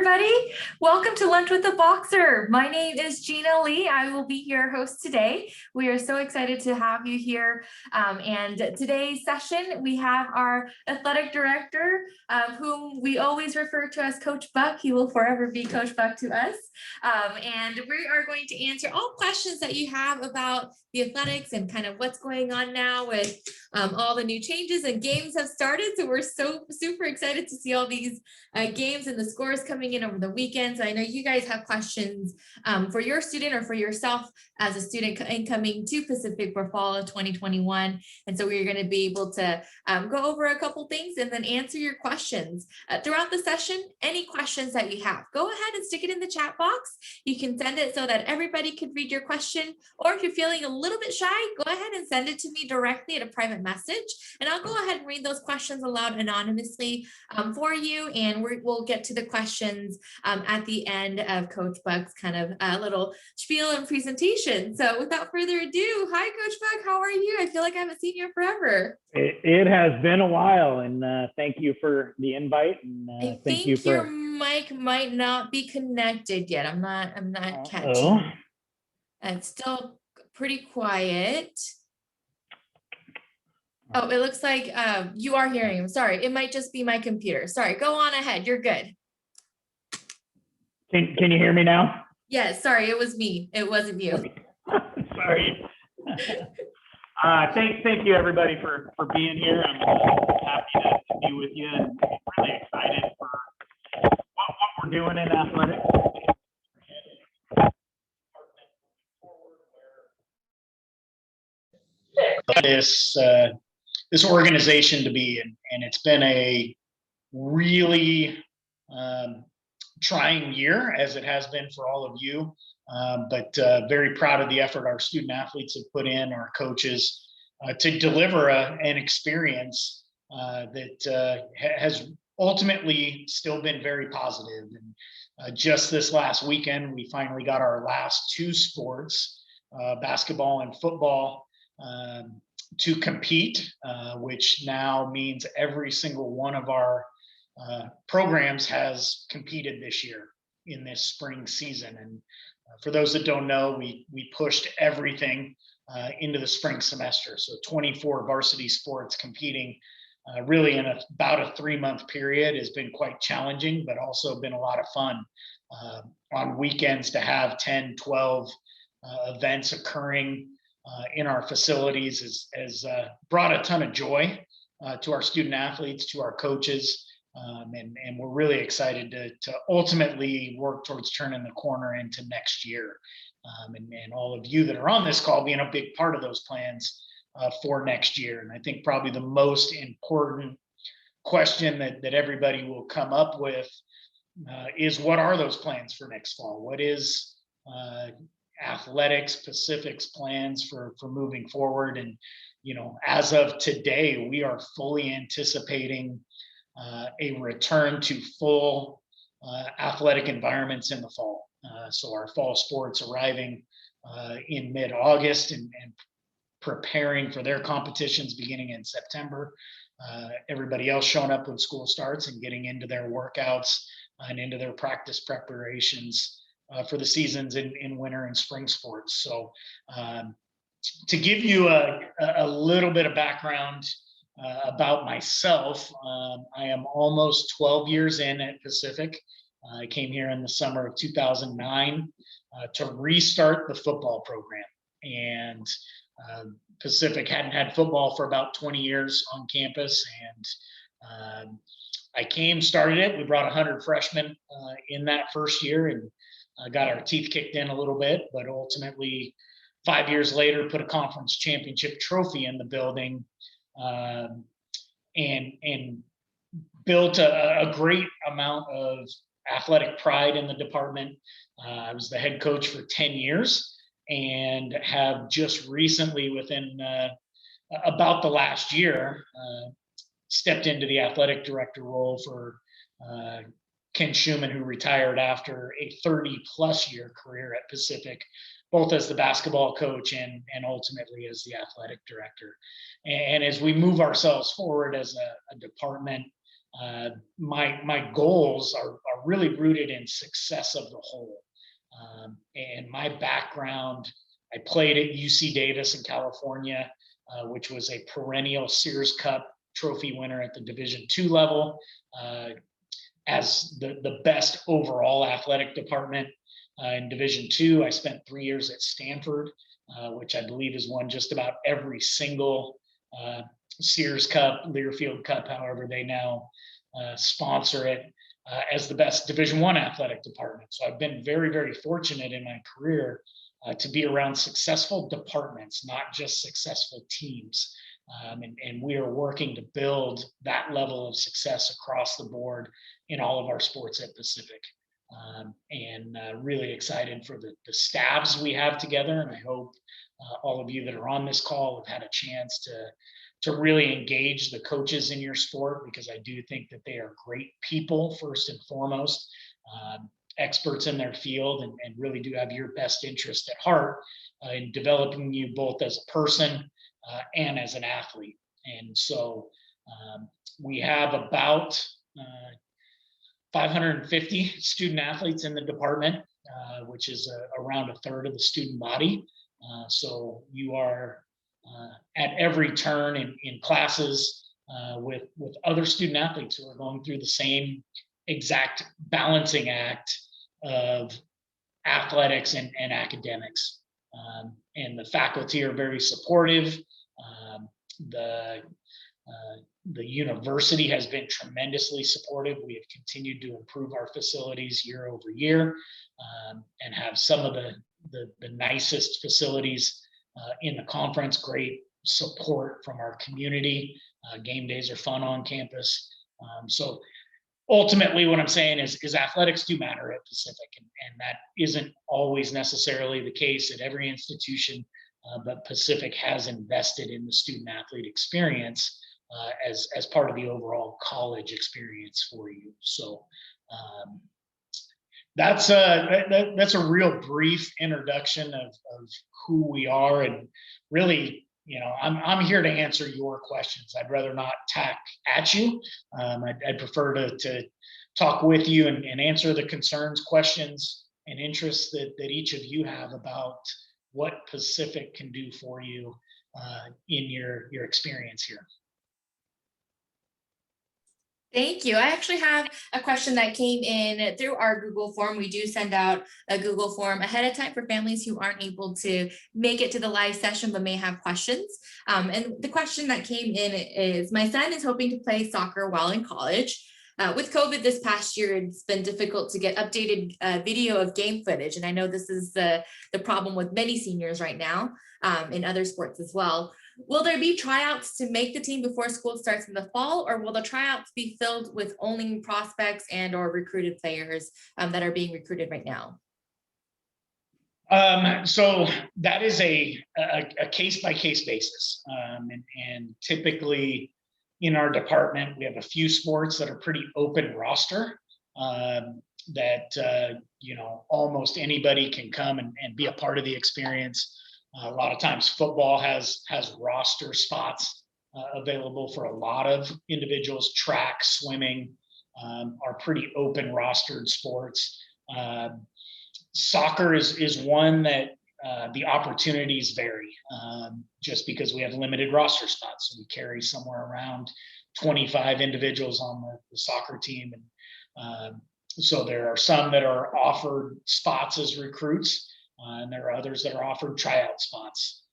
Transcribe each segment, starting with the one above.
everybody. Welcome to Lunch with a Boxer. My name is Gina Lee. I will be your host today. We are so excited to have you here. And today's session, we have our athletic director, whom we always refer to as Coach Buck. He will forever be Coach Buck to us. And we are going to answer all questions that you have about the athletics and kind of what's going on now with all the new changes and games have started. So we're so super excited to see all these games and the scores coming in over the weekends. I know you guys have questions for your student or for yourself as a student incoming to Pacific for fall of 2021. And so we're going to be able to go over a couple things and then answer your questions throughout the session. Any questions that you have, go ahead and stick it in the chat box. You can send it so that everybody can read your question, or if you're feeling a little bit shy, go ahead and send it to me directly at a private message, and I'll go ahead and read those questions aloud anonymously for you, and we'll get to the questions at the end of Coach Buck's kind of little spiel and presentation. So without further ado, hi Coach Buck, how are you? I feel like I haven't seen you forever. It has been a while, and thank you for the invite. And I think your mic might not be connected yet. I'm not catching. It's still pretty quiet. Oh, it looks like you are hearing him. Sorry, it might just be my computer. Sorry, go on ahead. You're good. Can you hear me now? Yes, sorry, it was me. It wasn't you. Okay. Sorry. Thank you everybody for being here. I'm happy to be with you and really excited for what we're doing in athletics. This organization to be in, and it's been a really trying year, as it has been for all of you, but very proud of the effort our student athletes have put in, our coaches, to deliver an experience that has ultimately still been very positive. And just this last weekend, we finally got our last two sports, basketball and football, to compete, which now means every single one of our programs has competed this year in this spring season. And for those that don't know, we pushed everything into the spring semester. So 24 varsity sports competing really in about a 3-month period has been quite challenging, but also been a lot of fun. On weekends to have 10, 12 events occurring in our facilities has brought a ton of joy to our student athletes, to our coaches, and we're really excited to ultimately work towards turning the corner into next year. And all of you that are on this call being a big part of those plans for next year. And I think probably the most important question that everybody will come up with is, what are those plans for next fall? What is Athletics Pacific's plans for moving forward? And as of today, we are fully anticipating a return to full athletic environments in the fall. So our fall sports arriving in mid-August and preparing for their competitions beginning in September. Everybody else showing up when school starts and getting into their workouts and into their practice preparations for the seasons in winter and spring sports. So to give you a little bit of background about myself, I am almost 12 years in at Pacific. I came here in the summer of 2009 to restart the football program. And Pacific hadn't had football for about 20 years on campus. And I started it. We brought 100 freshmen in that first year and got our teeth kicked in a little bit, but ultimately 5 years later, put a conference championship trophy in the building, and built a great amount of athletic pride in the department. I was the head coach for 10 years and have just recently, within about the last year, stepped into the athletic director role for Ken Schumann, who retired after a 30-plus year career at Pacific, both as the basketball coach and ultimately as the athletic director. And as we move ourselves forward as a department, my goals are really rooted in success of the whole. And my background, I played at UC Davis in California, which was a perennial Sears Cup trophy winner at the Division II level, as the best overall athletic department in Division II. I spent 3 years at Stanford, which I believe has won just about every single Sears Cup, Learfield Cup, however they now sponsor it, as the best Division I athletic department. So I've been very, very fortunate in my career to be around successful departments, not just successful teams. And we are working to build that level of success across the board in all of our sports at Pacific. And really excited for the staffs we have together. And I hope all of you that are on this call have had a chance to really engage the coaches in your sport, because I do think that they are great people, first and foremost, experts in their field, and really do have your best interest at heart in developing you both as a person and as an athlete. And so we have about 550 student athletes in the department, which is around a third of the student body. So you are at every turn in classes with other student athletes who are going through the same exact balancing act of athletics and academics. And the faculty are very supportive. The university has been tremendously supportive. We have continued to improve our facilities year over year, and have some of the nicest facilities in the conference. Great support from our community. Game days are fun on campus. So ultimately what I'm saying is athletics do matter at Pacific, and that isn't always necessarily the case at every institution, but Pacific has invested in the student athlete experience as part of the overall college experience for you. So that's a real brief introduction of who we are, and really, I'm here to answer your questions. I'd rather not tack at you. I'd prefer to talk with you and answer the concerns, questions, and interests that each of you have about what Pacific can do for you in your experience here. Thank you. I actually have a question that came in through our Google form. We do send out a Google form ahead of time for families who aren't able to make it to the live session but may have questions. And the question that came in is, my son is hoping to play soccer while in college. With COVID this past year, it's been difficult to get updated video of game footage. And I know this is the problem with many seniors right now, in other sports as well. Will there be tryouts to make the team before school starts in the fall, or will the tryouts be filled with only prospects and or recruited players that are being recruited right now? So that is a case-by-case basis. And typically in our department, we have a few sports that are pretty open roster, that almost anybody can come and be a part of the experience. A lot of times football has roster spots available for a lot of individuals. Track, swimming are pretty open rostered sports. Soccer is one that the opportunities vary, just because we have limited roster spots. So we carry somewhere around 25 individuals on the soccer team. And so there are some that are offered spots as recruits, and there are others that are offered tryout spots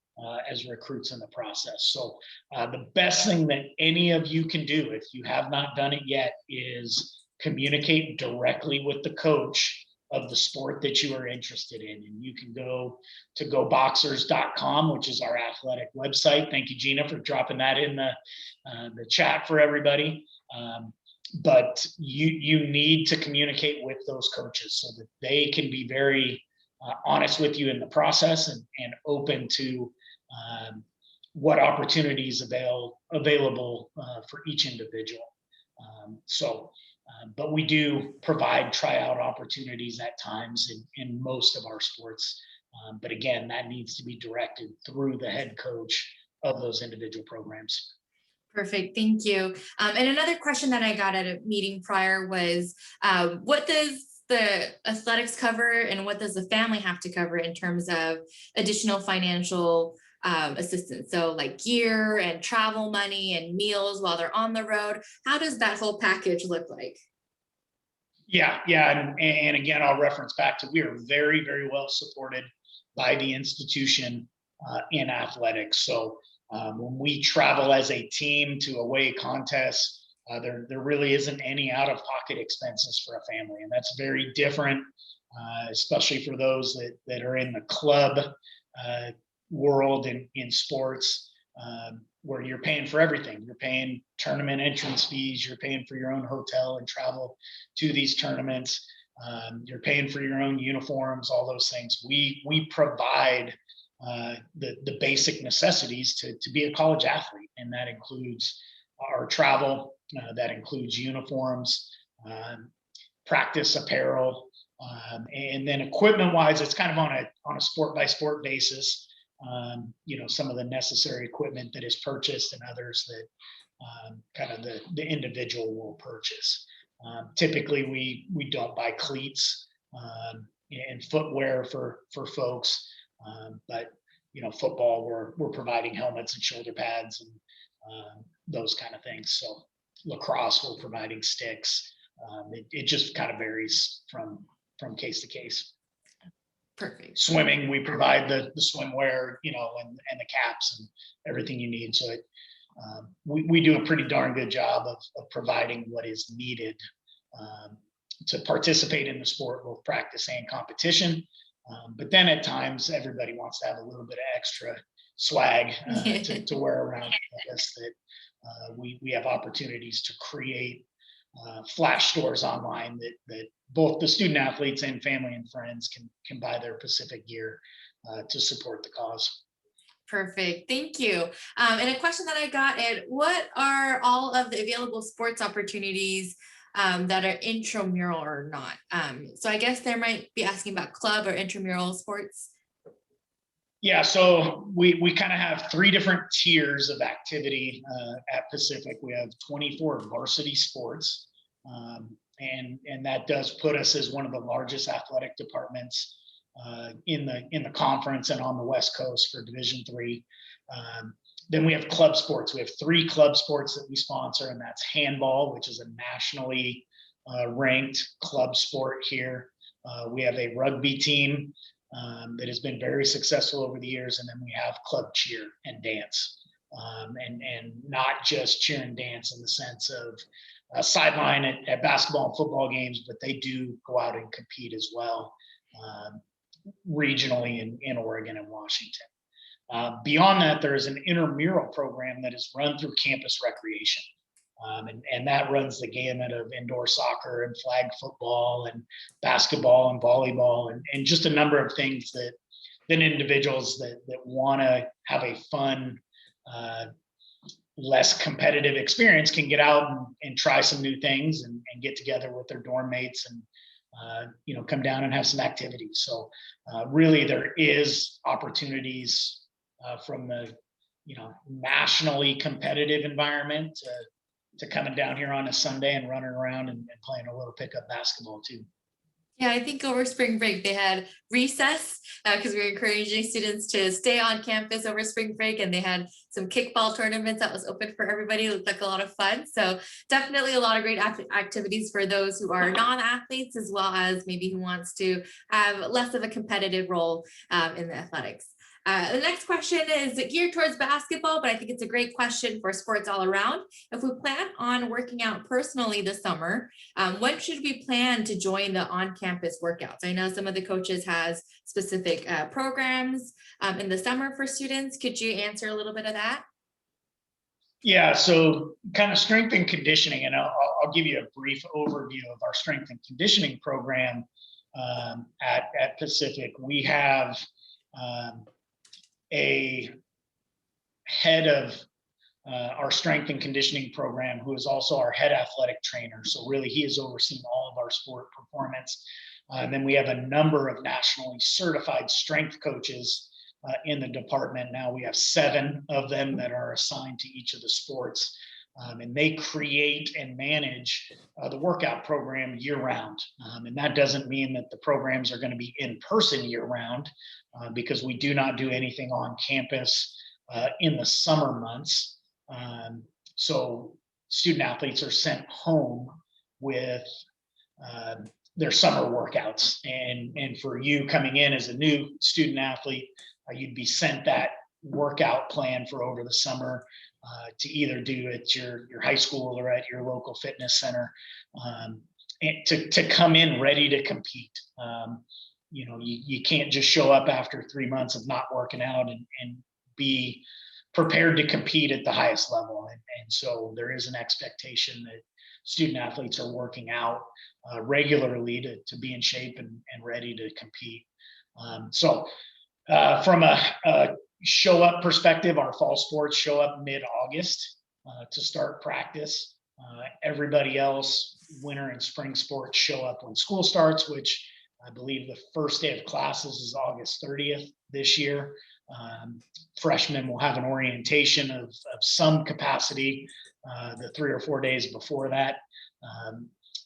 as recruits in the process. So the best thing that any of you can do, if you have not done it yet, is communicate directly with the coach of the sport that you are interested in. And you can go to goboxers.com, which is our athletic website. Thank you, Gina, for dropping that in the chat for everybody. But you need to communicate with those coaches so that they can be very honest with you in the process, and open to what opportunities available for each individual. But we do provide tryout opportunities at times in most of our sports. But again, that needs to be directed through the head coach of those individual programs. Perfect, thank you. And another question that I got at a meeting prior was, what does the athletics cover and what does the family have to cover in terms of additional financial assistance? So like gear and travel money and meals while they're on the road. How does that whole package look like? Yeah. And again, I'll reference back to we are very, very well supported by the institution in athletics. So when we travel as a team to away contests, there really isn't any out of pocket expenses for a family. And that's very different, especially for those that are in the club world in sports. Where you're paying for everything. You're paying tournament entrance fees. You're paying for your own hotel and travel to these tournaments. You're paying for your own uniforms, all those things. We provide the basic necessities to be a college athlete, and that includes our travel. That includes uniforms, practice apparel, and then equipment-wise, it's kind of on a sport by sport basis. Some of the necessary equipment that is purchased and others that kind of the individual will purchase. Typically, we don't buy cleats and footwear for folks, but football we're providing helmets and shoulder pads and those kind of things. So lacrosse we're providing sticks. It just kind of varies from case to case. Perfect. Swimming, we provide the swimwear, and the caps and everything you need. So we do a pretty darn good job of providing what is needed to participate in the sport, both practice and competition. But then at times, everybody wants to have a little bit of extra swag to wear around us. That we have opportunities to create flash stores online that both the student athletes and family and friends can buy their Pacific gear to support the cause. Perfect, thank you. And a question that I got is, what are all of the available sports opportunities that are intramural or not? So I guess they might be asking about club or intramural sports. Yeah, so we kind of have three different tiers of activity at Pacific. We have 24 varsity sports, and that does put us as one of the largest athletic departments in the conference and on the West Coast for Division III. Then we have club sports. We have three club sports that we sponsor, and that's handball, which is a nationally ranked club sport here. We have a rugby team that has been very successful over the years, and then we have club cheer and dance, and not just cheer and dance in the sense of sideline at basketball and football games, but they do go out and compete as well regionally in Oregon and Washington. Beyond that, there is an intramural program that is run through campus recreation. And that runs the gamut of indoor soccer and flag football and basketball and volleyball and just a number of things that individuals that want to have a fun, less competitive experience can get out and try some new things and get together with their dorm mates and come down and have some activities. So really there is opportunities from the nationally competitive environment to coming down here on a Sunday and running around and playing a little pickup basketball too. Yeah, I think over spring break they had recess because we were encouraging students to stay on campus over spring break, and they had some kickball tournaments that was open for everybody. It looked like a lot of fun. So definitely a lot of great activities for those who are non-athletes, as well as maybe who wants to have less of a competitive role in the athletics. The next question is geared towards basketball, but I think it's a great question for sports all around. If we plan on working out personally this summer, when should we plan to join the on-campus workouts? I know some of the coaches has specific programs in the summer for students. Could you answer a little bit of that? Yeah, so kind of strength and conditioning, and I'll give you a brief overview of our strength and conditioning program at Pacific. We have a head of our strength and conditioning program who is also our head athletic trainer. So really he is overseeing all of our sport performance. And then we have a number of nationally certified strength coaches in the department. Now we have 7 of them that are assigned to each of the sports. And they create and manage the workout program year round. And that doesn't mean that the programs are going to be in person year round, because we do not do anything on campus in the summer months. So student athletes are sent home with their summer workouts. And for you coming in as a new student athlete, you'd be sent that workout plan for over the summer to either do at your high school or at your local fitness center, and to come in ready to compete. You can't just show up after 3 months of not working out and be prepared to compete at the highest level. And so there is an expectation that student athletes are working out regularly to be in shape and ready to compete. So from a show up perspective, our fall sports show up mid-August to start practice. Everybody else, winter and spring sports show up when school starts, which I believe the first day of classes is August 30th this year. Freshmen will have an orientation of some capacity the 3 or 4 days before that.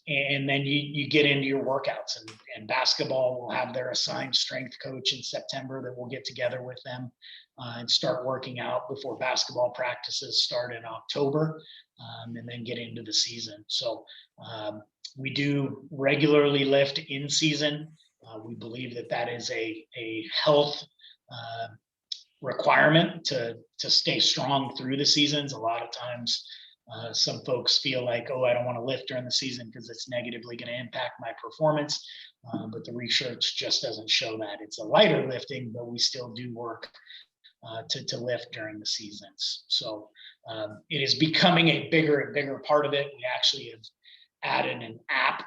And then you get into your workouts, and basketball will have their assigned strength coach in September that will get together with them and start working out before basketball practices start in October, and then get into the season. So we do regularly lift in season. We believe that is a health requirement to stay strong through the seasons. A lot of times some folks feel like, oh, I don't want to lift during the season because it's negatively going to impact my performance. But the research just doesn't show that. It's a lighter lifting, but we still do work to lift during the seasons. So it is becoming a bigger and bigger part of it. We actually have added an app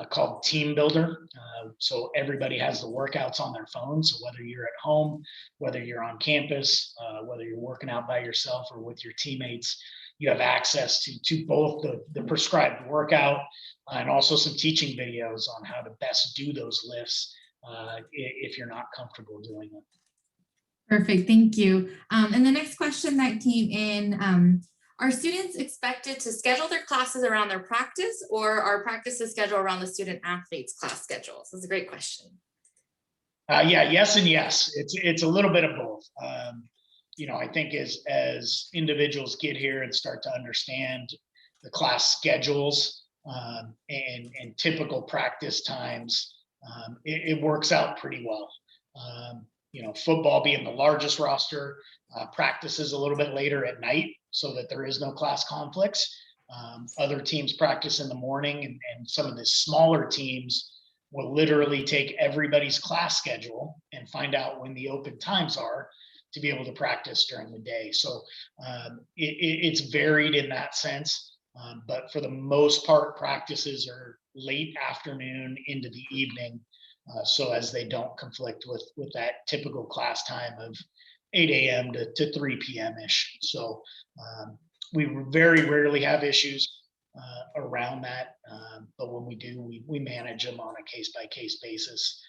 called Team Builder. So everybody has the workouts on their phone. So whether you're at home, whether you're on campus, whether you're working out by yourself or with your teammates, you have access to both the prescribed workout and also some teaching videos on how to best do those lifts if you're not comfortable doing it. Perfect, thank you. And the next question that came in, are students expected to schedule their classes around their practice, or are practices scheduled around the student athletes' class schedules? That's a great question. Yeah, yes and yes. It's a little bit of both. I think as individuals get here and start to understand the class schedules and typical practice times, it works out pretty well. Football being the largest roster, practices a little bit later at night so that there is no class conflicts. Other teams practice in the morning, and some of the smaller teams will literally take everybody's class schedule and find out when the open times are to be able to practice during the day. So it's varied in that sense. But for the most part, practices are late afternoon into the evening, so as they don't conflict with that typical class time of 8 a.m. to 3 p.m. ish. So we very rarely have issues around that, but when we do, we manage them on a case-by-case basis.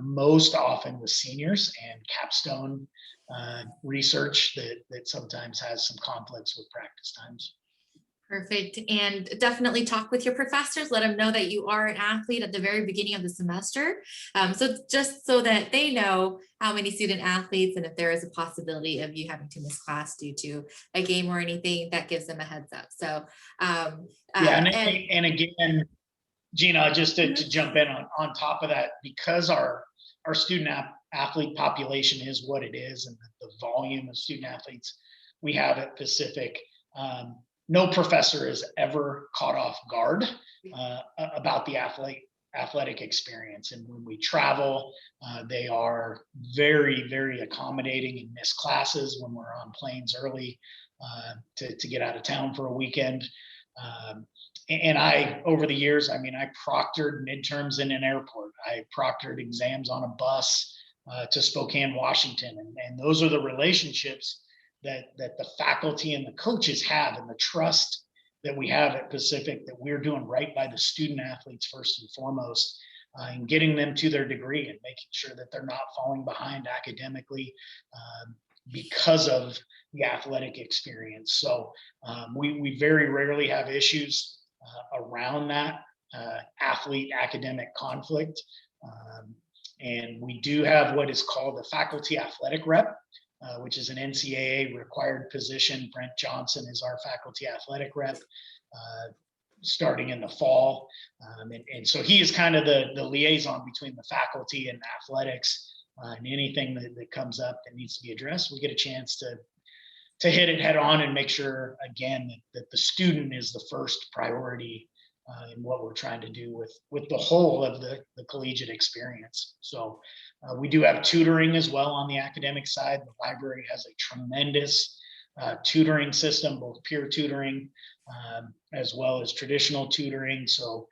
Most often with seniors and capstone research that sometimes has some conflicts with practice times. Perfect. And definitely talk with your professors. Let them know that you are an athlete at the very beginning of the semester. So just so that they know how many student athletes, and if there is a possibility of you having to miss class due to a game or anything, that gives them a heads up. So and again, Gina, just to jump in on top of that, because our student athlete population is what it is, and the volume of student athletes we have at Pacific, no professor is ever caught off guard about the athletic experience. And when we travel, they are very, very accommodating and miss classes when we're on planes early to get out of town for a weekend. And I, over the years, I proctored midterms in an airport. I proctored exams on a bus to Spokane, Washington. And those are the relationships that the faculty and the coaches have, and the trust that we have at Pacific that we're doing right by the student athletes first and foremost. and getting them to their degree and making sure that they're not falling behind academically because of the athletic experience. So we very rarely have issues around that athlete academic conflict. And we do have what is called a faculty athletic rep, which is an NCAA required position. Brent Johnson is our faculty athletic rep, starting in the fall. And so he is kind of the liaison between the faculty and athletics, and anything that comes up that needs to be addressed, we get a chance to hit it head on and make sure, again, that the student is the first priority in what we're trying to do with the whole of the collegiate experience. So we do have tutoring as well on the academic side. The library has a tremendous tutoring system, both peer tutoring as well as traditional tutoring. So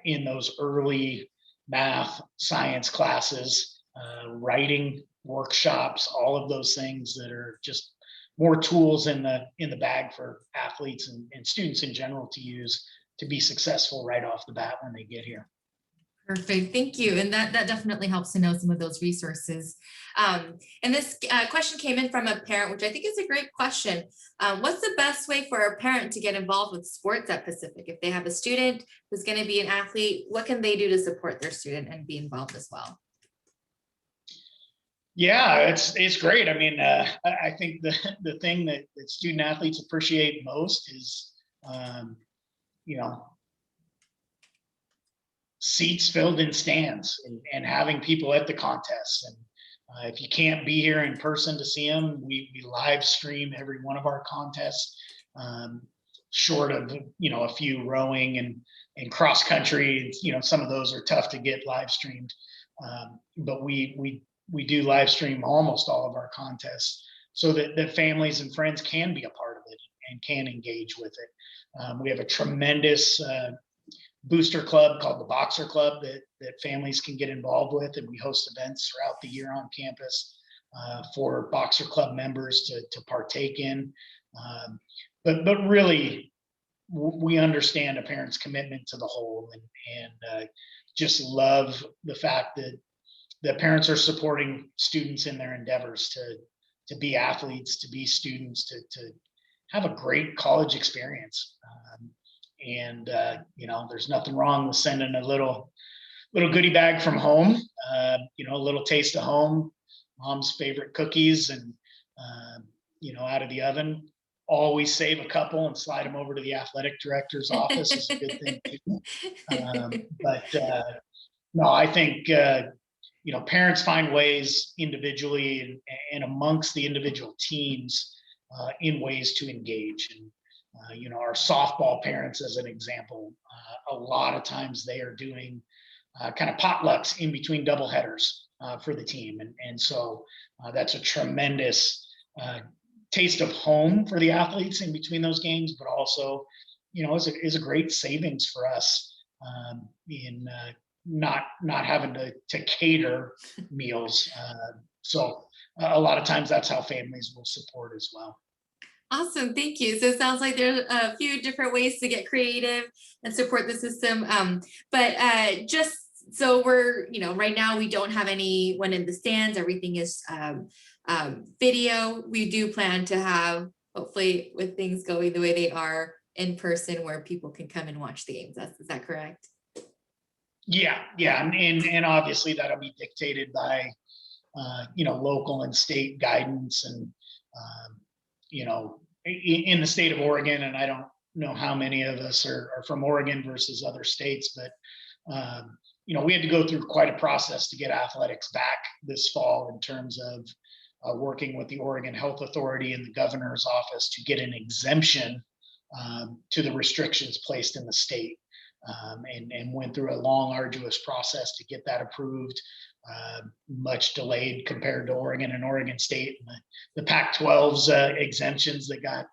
in those early math, science classes, writing workshops, all of those things that are just more tools in the bag for athletes and students in general to use to be successful right off the bat when they get here. Perfect, thank you. And that definitely helps to know some of those resources. And this question came in from a parent, which I think is a great question. What's the best way for a parent to get involved with sports at Pacific? If they have a student who's going to be an athlete, what can they do to support their student and be involved as well? Yeah, it's great. I mean, I think the thing that student athletes appreciate most is, seats filled in stands and having people at the contests. And if you can't be here in person to see them, we live stream every one of our contests, short of, a few rowing and cross country. Some of those are tough to get live streamed. But we do live stream almost all of our contests so that families and friends can be a part of it and can engage with it. We have a tremendous booster club called the Boxer Club that families can get involved with, and we host events throughout the year on campus for Boxer Club members to partake in. But really, we understand a parent's commitment to the whole, and just love the fact that parents are supporting students in their endeavors to be athletes, to be students, to have a great college experience. And there's nothing wrong with sending a little goodie bag from home, a little taste of home, mom's favorite cookies, and out of the oven. Always save a couple and slide them over to the athletic director's office is a good thing too. But no, I think parents find ways individually and amongst the individual teams in ways to engage. And our softball parents, as an example, a lot of times they are doing kind of potlucks in between double headers for the team. And so that's a tremendous taste of home for the athletes in between those games, but also, is a great savings for us in not having to cater meals. So a lot of times that's how families will support as well. Awesome, thank you. So it sounds like there's a few different ways to get creative and support the system. But just so we're, right now we don't have anyone in the stands. Everything is video. We do plan to have, hopefully with things going the way they are, in person where people can come and watch the games. Is that correct? Yeah. And obviously that'll be dictated by, local and state guidance and, in the state of Oregon, and I don't know how many of us are from Oregon versus other states, but, we had to go through quite a process to get athletics back this fall in terms of working with the Oregon Health Authority and the governor's office to get an exemption to the restrictions placed in the state, and went through a long, arduous process to get that approved. Much delayed compared to Oregon and Oregon State and the Pac-12's exemptions that got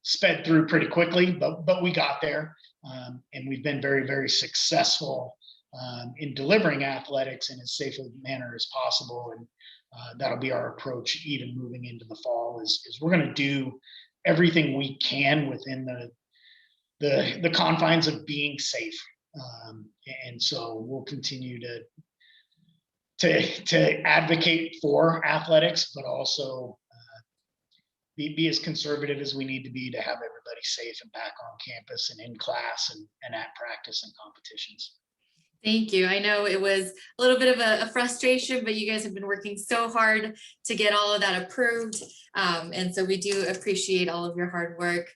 sped through pretty quickly, but we got there, and we've been very, very successful in delivering athletics in as safe a manner as possible. And that'll be our approach even moving into the fall is we're going to do everything we can within the confines of being safe. And so we'll continue to advocate for athletics, but also be as conservative as we need to be to have everybody safe and back on campus and in class and at practice and competitions. Thank you. I know it was a little bit of a frustration, but you guys have been working so hard to get all of that approved. And so we do appreciate all of your hard work.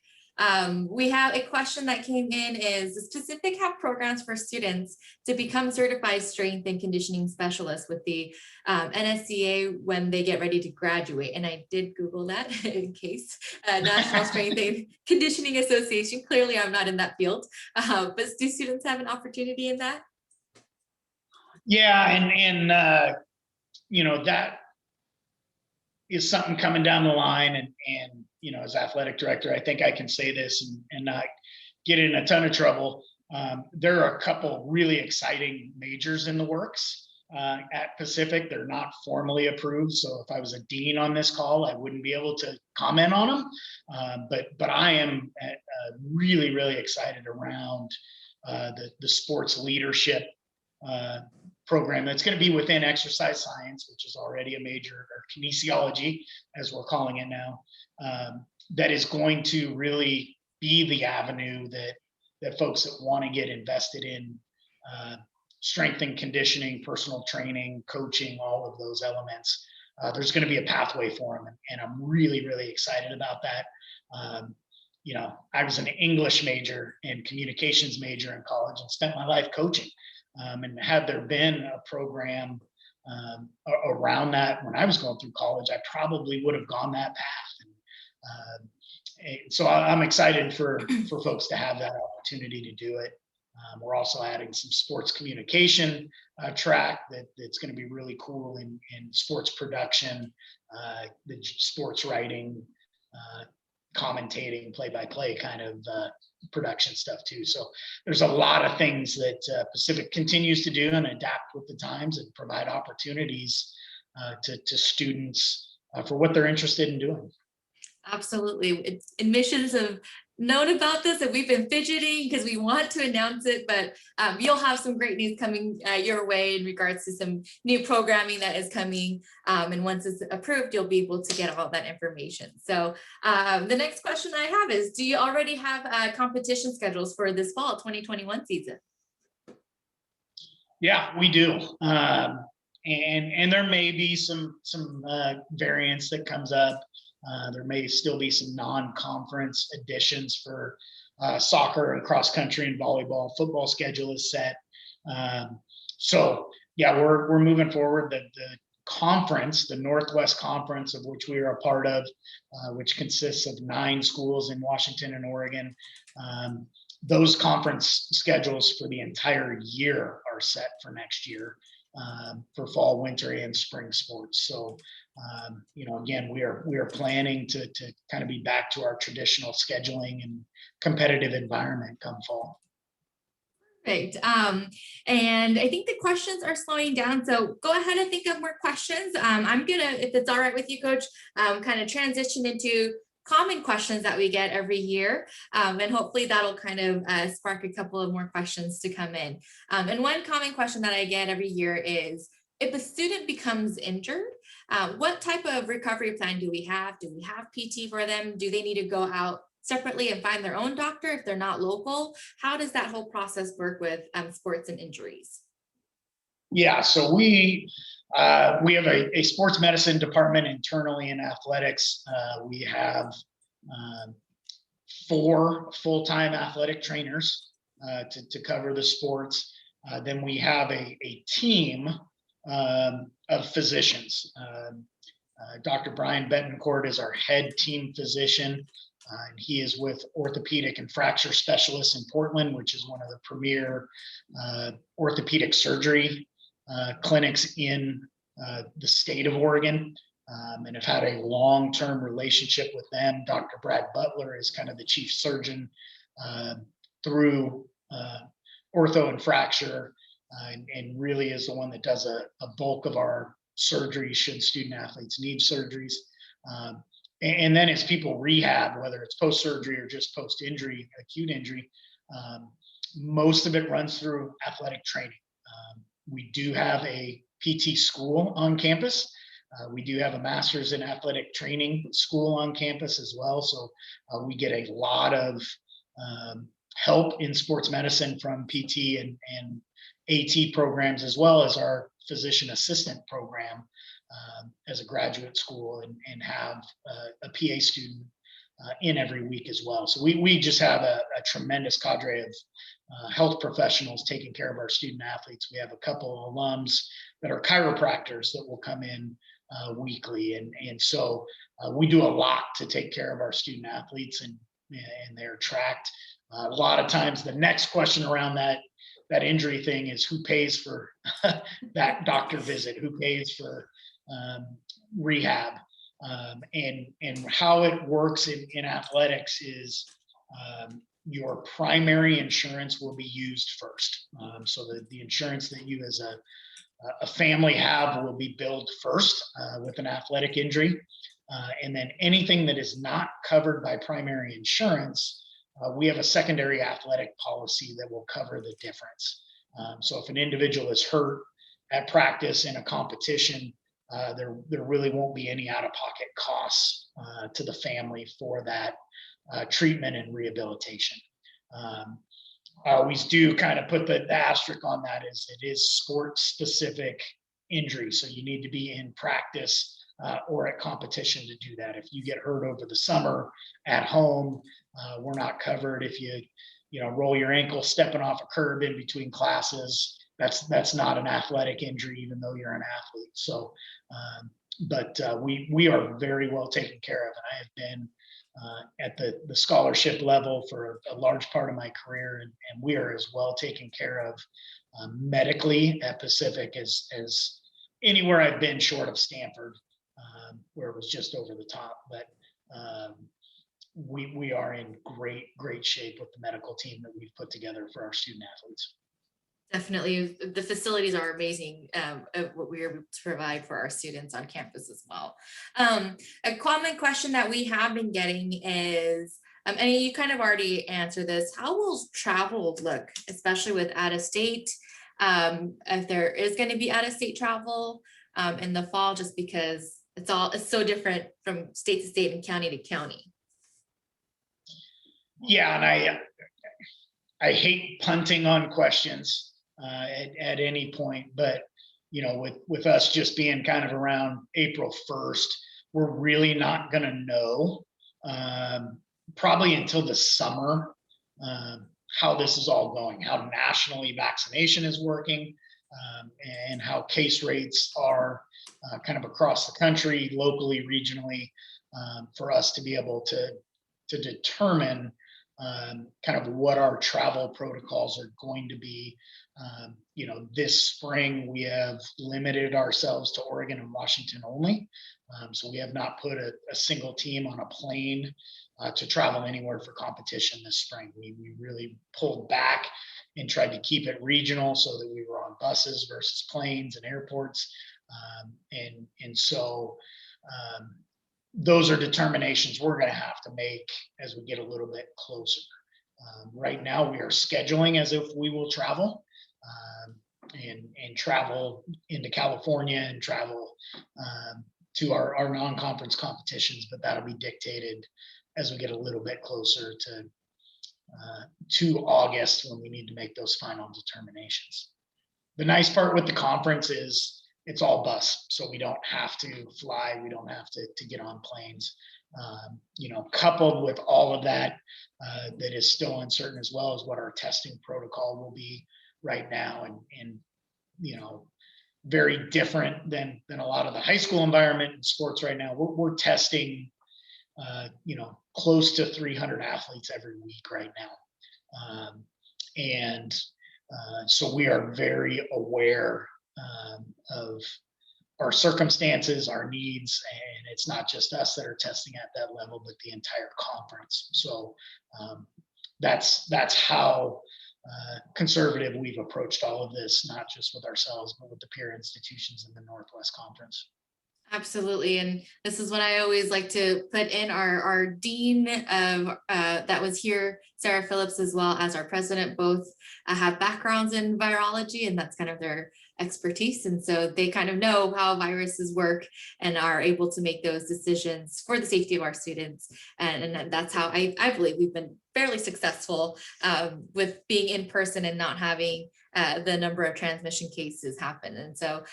We have a question that came in is, does Pacific have programs for students to become certified strength and conditioning specialists with the NSCA when they get ready to graduate? And I did Google that in case. National Strength and Conditioning Association. Clearly, I'm not in that field, but do students have an opportunity in that? Yeah, and that is something coming down the line, and as athletic director, I think I can say this and not get in a ton of trouble. There are a couple really exciting majors in the works at Pacific. They're not formally approved, so if I was a dean on this call, I wouldn't be able to comment on them. But I am really, really excited around the sports leadership program that's going to be within exercise science, which is already a major, or kinesiology, as we're calling it now, that is going to really be the avenue that folks that want to get invested in strength and conditioning, personal training, coaching, all of those elements. There's going to be a pathway for them, and I'm really, really excited about that. I was an English major and communications major in college and spent my life coaching. And had there been a program around that when I was going through college, I probably would have gone that path. And so I'm excited for folks to have that opportunity to do it. We're also adding some sports communication track that's going to be really cool in sports production, the sports writing, commentating, play-by-play kind of production stuff too. So there's a lot of things that Pacific continues to do and adapt with the times and provide opportunities to students for what they're interested in doing. Absolutely. Admissions have known about this, and we've been fidgeting because we want to announce it, but you'll have some great news coming your way in regards to some new programming that is coming. And once it's approved, you'll be able to get all that information. So the next question I have is, do you already have competition schedules for this fall 2021 season? Yeah, we do. And there may be some variance that comes up. There may still be some non-conference additions for soccer and cross country and volleyball. Football schedule is set. So yeah, we're moving forward. The conference, the Northwest Conference, of which we are a part of, which consists of 9 schools in Washington and Oregon. Those conference schedules for the entire year are set for next year for fall, winter, and spring sports. So again, we are planning to kind of be back to our traditional scheduling and competitive environment come fall. Perfect. And I think the questions are slowing down. So go ahead and think of more questions. I'm gonna, if it's all right with you, Coach, kind of transition into common questions that we get every year. And hopefully that'll kind of spark a couple of more questions to come in. And one common question that I get every year is, if a student becomes injured, what type of recovery plan do we have? Do we have PT for them? Do they need to go out separately and find their own doctor if they're not local? How does that whole process work with sports and injuries? Yeah, so we have a sports medicine department internally in athletics. We have 4 full-time athletic trainers to cover the sports. Then we have a team of physicians. Dr. Brian Betancourt is our head team physician, and he is with orthopedic and fracture specialists in Portland, which is one of the premier orthopedic surgery clinics in the state of Oregon, and have had a long-term relationship with them. Dr. Brad Butler is kind of the chief surgeon through ortho and fracture, and really is the one that does a bulk of our surgery should student athletes need surgeries. And then as people rehab, whether it's post-surgery or just post-injury, acute injury, Most of it runs through athletic training. We do have a PT school on campus. We do have a master's in athletic training school on campus as well. So we get a lot of help in sports medicine from PT and AT programs, as well as our physician assistant program as a graduate school, and have a PA student in every week as well. So we just have a tremendous cadre of health professionals taking care of our student athletes. We have a couple of alums that are chiropractors that will come in weekly. And so we do a lot to take care of our student athletes, and they're tracked. A lot of times the next question around that injury thing is who pays for that doctor visit, who pays for rehab. And how it works in athletics is your primary insurance will be used first. So the insurance that you as a family have will be billed first with an athletic injury. And then anything that is not covered by primary insurance, we have a secondary athletic policy that will cover the difference. So if an individual is hurt at practice in a competition, there really won't be any out-of-pocket costs to the family for that treatment and rehabilitation. I always do kind of put the asterisk on that, is it is sport-specific injury. So you need to be in practice or at competition to do that. If you get hurt over the summer at home, we're not covered. If you roll your ankle stepping off a curb in between classes, that's not an athletic injury, even though you're an athlete. So, but we are very well taken care of, and I have been at the scholarship level for a large part of my career, and we are as well taken care of medically at Pacific as anywhere I've been, short of Stanford, where it was just over the top. But we are in great shape with the medical team that we've put together for our student athletes. Definitely, the facilities are amazing, of what we are able to provide for our students on campus as well. A common question that we have been getting is, and you kind of already answered this, how will travel look, especially with out-of-state? If there is going to be out-of-state travel in the fall, just because it's so different from state to state and county to county. Yeah, and I hate punting on questions at any point, but with us just being kind of around April 1st, we're really not going to know probably until the summer how this is all going, how nationally vaccination is working, and how case rates are kind of across the country, locally, regionally, for us to be able to determine kind of what our travel protocols are going to be. This spring we have limited ourselves to Oregon and Washington only. So we have not put a single team on a plane to travel anywhere for competition this spring. We really pulled back and tried to keep it regional so that we were on buses versus planes and airports. And so those are determinations we're going to have to make as we get a little bit closer. Right now, we are scheduling as if we will travel and travel into California and travel to our non-conference competitions, but that'll be dictated as we get a little bit closer to August, when we need to make those final determinations. The nice part with the conference is it's all bus, so we don't have to fly, we don't have to get on planes. Coupled with all of that, that is still uncertain, as well as what our testing protocol will be right now, and very different than a lot of the high school environment in sports right now. We're testing close to 300 athletes every week right now, and so we are very aware of our circumstances, our needs, and it's not just us that are testing at that level, but the entire conference. So that's how conservative we've approached all of this, not just with ourselves, but with the peer institutions in the Northwest Conference. Absolutely. And this is what I always like to put in our dean of that was here, Sarah Phillips, as well as our president, both have backgrounds in virology, and that's kind of their expertise. And so they kind of know how viruses work and are able to make those decisions for the safety of our students. And that's how I believe we've been fairly successful with being in person and not having the number of transmission cases happen. And so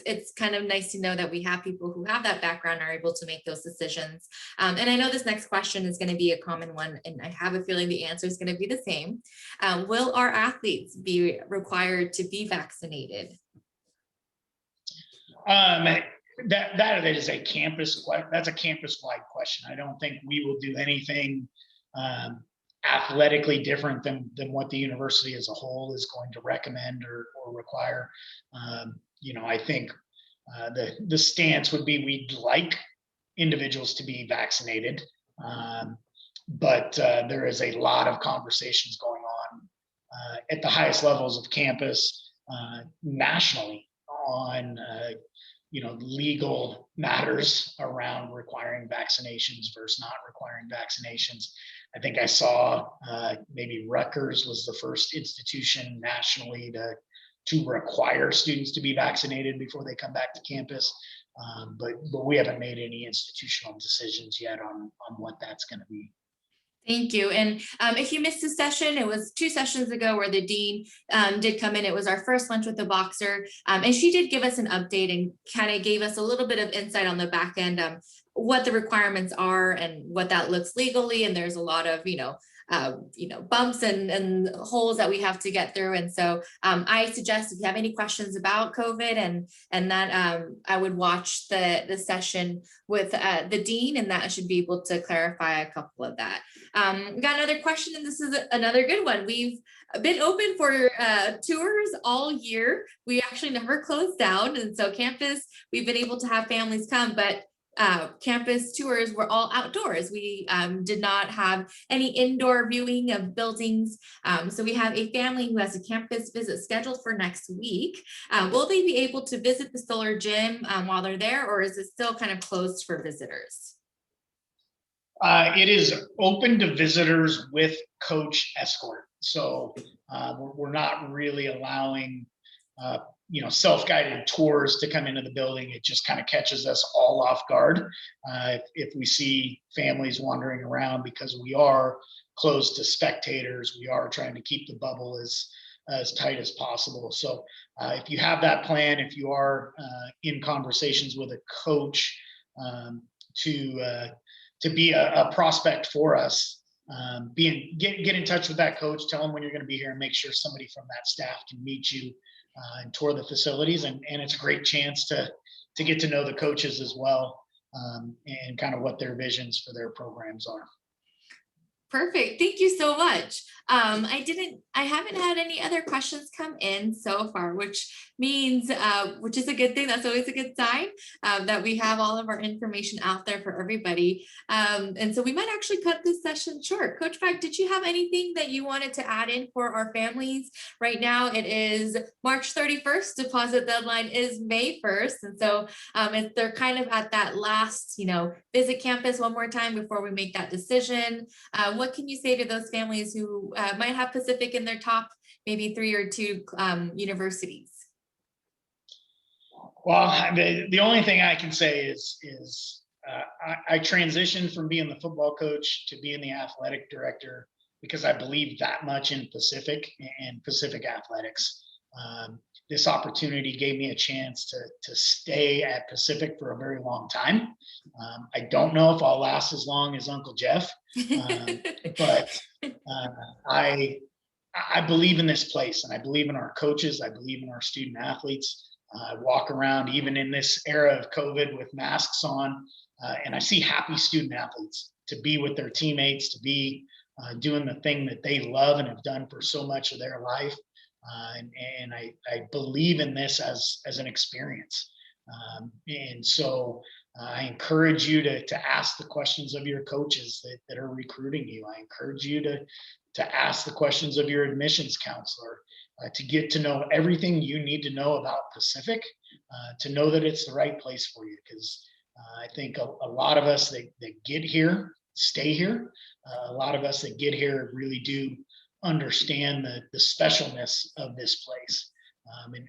it's kind of nice to know that we have people who have that background are able to make those decisions. And I know this next question is going to be a common one, and I have a feeling the answer is going to be the same. Will our athletes be required to be vaccinated? That is a that's a campus-wide question. I don't think we will do anything athletically different than what the university as a whole is going to recommend or require. I think the stance would be we'd like individuals to be vaccinated, but there is a lot of conversations going on at the highest levels of campus nationally on legal matters around requiring vaccinations versus not requiring vaccinations. I think I saw maybe Rutgers was the first institution nationally to require students to be vaccinated before they come back to campus. But we haven't made any institutional decisions yet on what that's going to be. Thank you. And if you missed a session, it was 2 sessions ago where the dean did come in. It was our first lunch with the boxer. And she did give us an update and kind of gave us a little bit of insight on the back end, what the requirements are and what that looks legally. And there's a lot of, bumps and holes that we have to get through. And so I suggest if you have any questions about COVID and that I would watch the session with the dean, and that should be able to clarify a couple of that. We got another question, and this is another good one. We've been open for tours all year. We actually never closed down. And so campus, we've been able to have families come, but campus tours were all outdoors. We did not have any indoor viewing of buildings. So we have a family who has a campus visit scheduled for next week. Will they be able to visit the solar gym while they're there, or is it still kind of closed for visitors? It is open to visitors with coach escort. So we're not really allowing self-guided tours to come into the building. It just kind of catches us all off guard if we see families wandering around, because we are closed to spectators. We are trying to keep the bubble as tight as possible. So if you have that plan, if you are in conversations with a coach to be a prospect for us, get in touch with that coach, tell them when you're going to be here, and make sure somebody from that staff can meet you and tour the facilities. And it's a great chance to get to know the coaches as well, and kind of what their visions for their programs are. Perfect. Thank you so much. I haven't had any other questions come in so far, which means, which is a good thing. That's always a good sign that we have all of our information out there for everybody. And so we might actually cut this session short. Coach Beck, did you have anything that you wanted to add in for our families? Right now it is March 31st. Deposit deadline is May 1st. And so if they're kind of at that last, visit campus one more time before we make that decision. What can you say to those families who might have Pacific in their top maybe 3 or 2 universities? Well, the only thing I can say is I transitioned from being the football coach to being the athletic director because I believe that much in Pacific and Pacific athletics. This opportunity gave me a chance to stay at Pacific for a very long time. I don't know if I'll last as long as Uncle Jeff, but I believe in this place, and I believe in our coaches. I believe in our student athletes. I walk around even in this era of COVID with masks on, and I see happy student athletes to be with their teammates, to be doing the thing that they love and have done for so much of their life. And I believe in this as an experience. And so I encourage you to ask the questions of your coaches that are recruiting you. I encourage you to ask the questions of your admissions counselor, to get to know everything you need to know about Pacific, to know that it's the right place for you. Because I think a lot of us that get here stay here. A lot of us that get here really do understand the specialness of this place.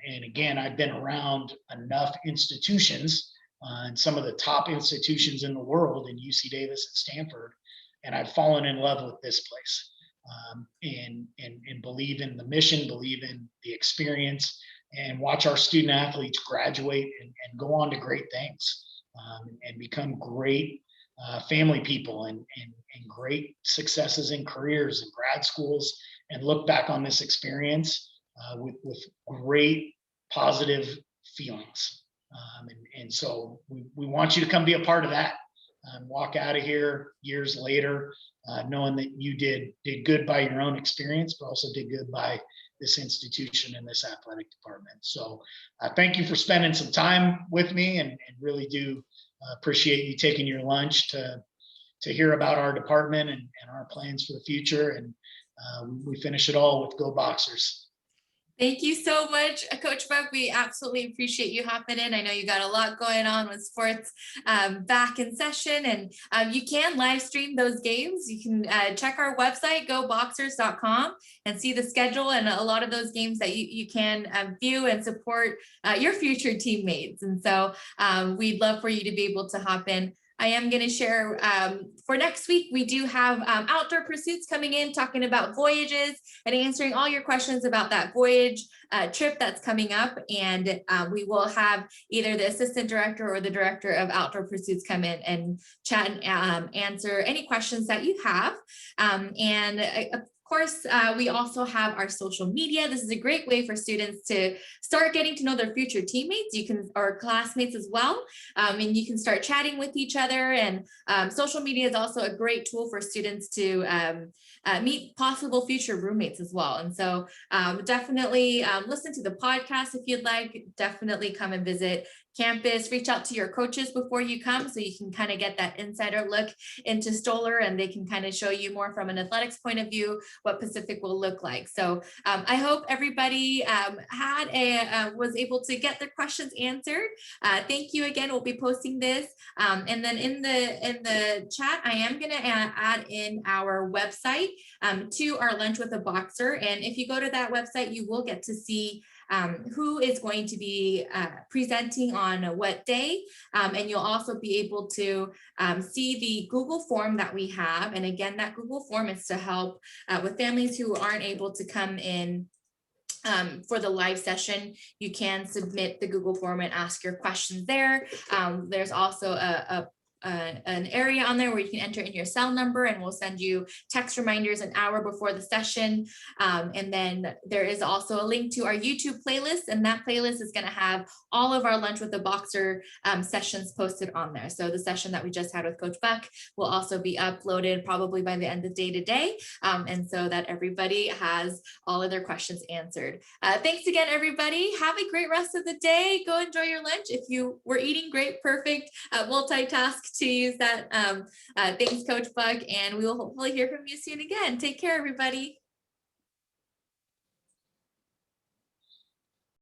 And again, I've been around enough institutions and some of the top institutions in the world in UC Davis and Stanford, and I've fallen in love with this place. And believe in the mission, believe in the experience, and watch our student athletes graduate and go on to great things, and become great family people and great successes in careers and grad schools, and look back on this experience with great positive feelings. And so we want you to come be a part of that. Walk out of here years later knowing that you did good by your own experience, but also did good by this institution and this athletic department. So thank you for spending some time with me, and really do appreciate you taking your lunch to hear about our department and our plans for the future. And we finish it all with Go Boxers. Thank you so much, Coach Buck. We absolutely appreciate you hopping in. I know you got a lot going on with sports back in session, and you can live stream those games. You can check our website, goboxers.com, and see the schedule and a lot of those games that you can view and support your future teammates. And so we'd love for you to be able to hop in. I am going to share for next week, we do have outdoor pursuits coming in, talking about voyages and answering all your questions about that voyage trip that's coming up. And we will have either the assistant director or the director of outdoor pursuits come in and chat and answer any questions that you have. Of course, we also have our social media. This is a great way for students to start getting to know their future teammates, or classmates as well. And you can start chatting with each other. And social media is also a great tool for students to meet possible future roommates as well. And so definitely listen to the podcast if you'd like. Definitely come and visit campus. Reach out to your coaches before you come so you can kind of get that insider look into Stoller, and they can kind of show you more from an athletics point of view what Pacific will look like. So I hope everybody was able to get their questions answered. Thank you again. We'll be posting this, and then in the chat I am going to add in our website to our Lunch with a Boxer, and if you go to that website you will get to see who is going to be presenting on what day. And you'll also be able to see the Google form that we have. And again, that Google form is to help with families who aren't able to come in for the live session. You can submit the Google form and ask your questions there. There's also an area on there where you can enter in your cell number, and we'll send you text reminders an hour before the session. And then there is also a link to our YouTube playlist, and that playlist is going to have all of our Lunch with the Boxer sessions posted on there. So the session that we just had with Coach Buck will also be uploaded probably by the end of day today, and so that everybody has all of their questions answered. Thanks again, everybody. Have a great rest of the day. Go enjoy your lunch. If you were eating great, perfect, multitask to use that. Thanks, Coach Buck, and we will hopefully hear from you soon again. Take care, everybody.